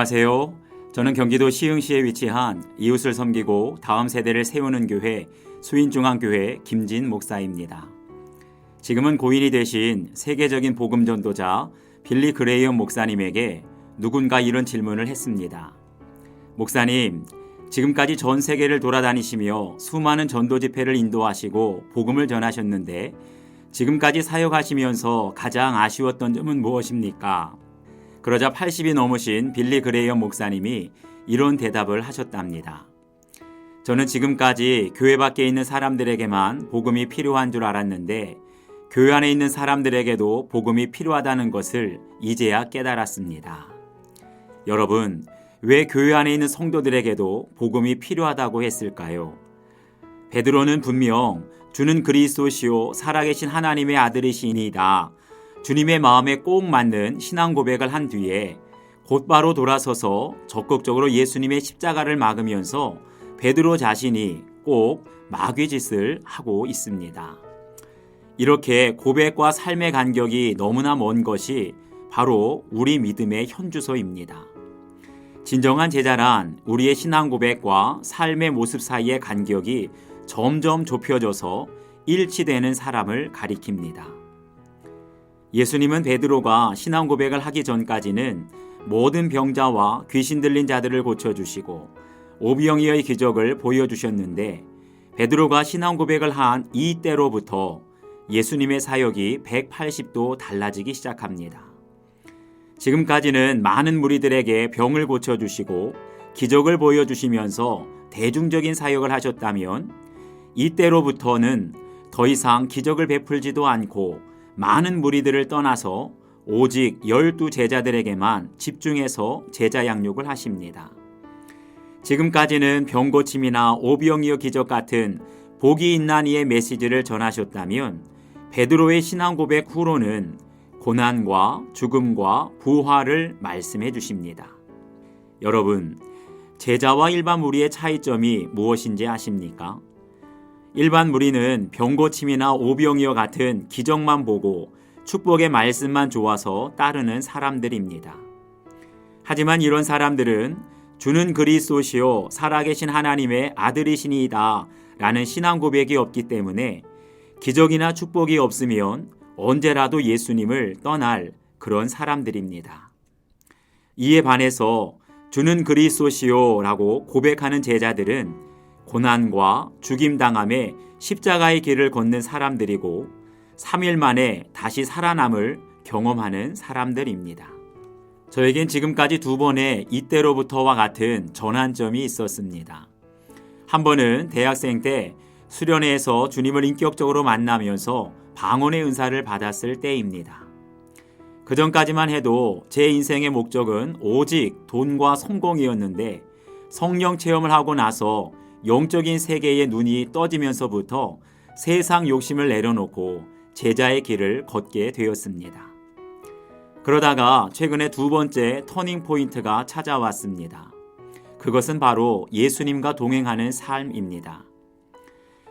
안녕하세요. 저는 경기도 시흥시에 위치한 이웃을 섬기고 다음 세대를 세우는 교회 수인중앙교회 김진 목사입니다. 지금은 고인이 되신 세계적인 복음 전도자 빌리 그레이엄 목사님에게 누군가 이런 질문을 했습니다. 목사님, 지금까지 전 세계를 돌아다니시며 수많은 전도 집회를 인도하시고 복음을 전하셨는데 지금까지 사역하시면서 가장 아쉬웠던 점은 무엇입니까? 그러자 80이 넘으신 빌리 그레이엄 목사님이 이런 대답을 하셨답니다. 저는 지금까지 교회 밖에 있는 사람들에게만 복음이 필요한 줄 알았는데 교회 안에 있는 사람들에게도 복음이 필요하다는 것을 이제야 깨달았습니다. 여러분, 왜 교회 안에 있는 성도들에게도 복음이 필요하다고 했을까요? 베드로는 분명 주는 그리스도시요 살아계신 하나님의 아들이시니이다. 주님의 마음에 꼭 맞는 신앙 고백을 한 뒤에 곧바로 돌아서서 적극적으로 예수님의 십자가를 막으면서 베드로 자신이 꼭 마귀짓을 하고 있습니다. 이렇게 고백과 삶의 간격이 너무나 먼 것이 바로 우리 믿음의 현주소입니다. 진정한 제자란 우리의 신앙 고백과 삶의 모습 사이의 간격이 점점 좁혀져서 일치되는 사람을 가리킵니다. 예수님은 베드로가 신앙 고백을 하기 전까지는 모든 병자와 귀신 들린 자들을 고쳐주시고 오병이어의 기적을 보여주셨는데 베드로가 신앙 고백을 한 이때로부터 예수님의 사역이 180도 달라지기 시작합니다. 지금까지는 많은 무리들에게 병을 고쳐주시고 기적을 보여주시면서 대중적인 사역을 하셨다면 이때로부터는 더 이상 기적을 베풀지도 않고 많은 무리들을 떠나서 오직 12 제자들에게만 집중해서 제자 양육을 하십니다. 지금까지는 병고침이나 오병이어 기적 같은 복이 있나니의 메시지를 전하셨다면 베드로의 신앙 고백 후로는 고난과 죽음과 부활을 말씀해 주십니다. 여러분, 제자와 일반 무리의 차이점이 무엇인지 아십니까? 일반 무리는 병고침이나 오병이어 같은 기적만 보고 축복의 말씀만 좋아서 따르는 사람들입니다. 하지만 이런 사람들은 주는 그리스도시요 살아계신 하나님의 아들이시니이다 라는 신앙 고백이 없기 때문에 기적이나 축복이 없으면 언제라도 예수님을 떠날 그런 사람들입니다. 이에 반해서 주는 그리스도시요 라고 고백하는 제자들은 고난과 죽임당함에 십자가의 길을 걷는 사람들이고 3일 만에 다시 살아남을 경험하는 사람들입니다. 저에겐 지금까지 2번의 이때로부터와 같은 전환점이 있었습니다. 한 번은 대학생 때 수련회에서 주님을 인격적으로 만나면서 방언의 은사를 받았을 때입니다. 그 전까지만 해도 제 인생의 목적은 오직 돈과 성공이었는데 성령 체험을 하고 나서 영적인 세계의 눈이 떠지면서부터 세상 욕심을 내려놓고 제자의 길을 걷게 되었습니다. 그러다가 최근에 2번째 터닝 포인트가 찾아왔습니다. 그것은 바로 예수님과 동행하는 삶입니다.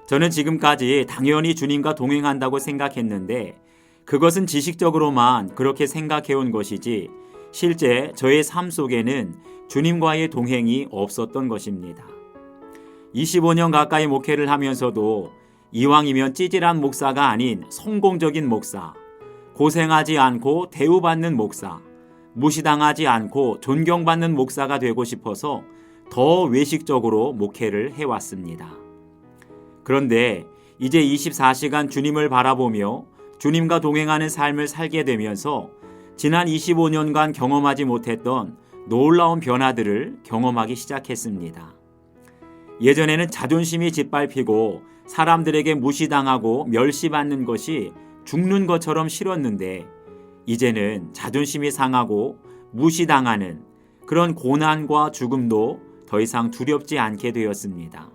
저는 지금까지 당연히 주님과 동행한다고 생각했는데 그것은 지식적으로만 그렇게 생각해온 것이지 실제 저의 삶 속에는 주님과의 동행이 없었던 것입니다. 25년 가까이 목회를 하면서도 이왕이면 찌질한 목사가 아닌 성공적인 목사, 고생하지 않고 대우받는 목사, 무시당하지 않고 존경받는 목사가 되고 싶어서 더 외식적으로 목회를 해왔습니다. 그런데 이제 24시간 주님을 바라보며 주님과 동행하는 삶을 살게 되면서 지난 25년간 경험하지 못했던 놀라운 변화들을 경험하기 시작했습니다. 예전에는 자존심이 짓밟히고 사람들에게 무시당하고 멸시받는 것이 죽는 것처럼 싫었는데 이제는 자존심이 상하고 무시당하는 그런 고난과 죽음도 더 이상 두렵지 않게 되었습니다.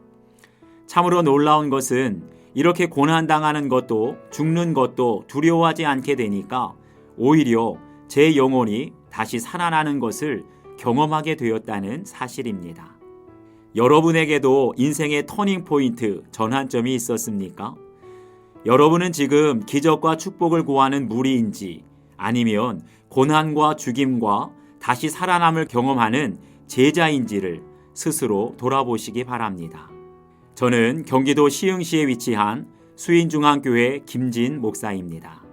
참으로 놀라운 것은 이렇게 고난당하는 것도 죽는 것도 두려워하지 않게 되니까 오히려 제 영혼이 다시 살아나는 것을 경험하게 되었다는 사실입니다. 여러분에게도 인생의 터닝포인트, 전환점이 있었습니까? 여러분은 지금 기적과 축복을 구하는 무리인지 아니면 고난과 죽임과 다시 살아남을 경험하는 제자인지를 스스로 돌아보시기 바랍니다. 저는 경기도 시흥시에 위치한 수인중앙교회 김진 목사입니다.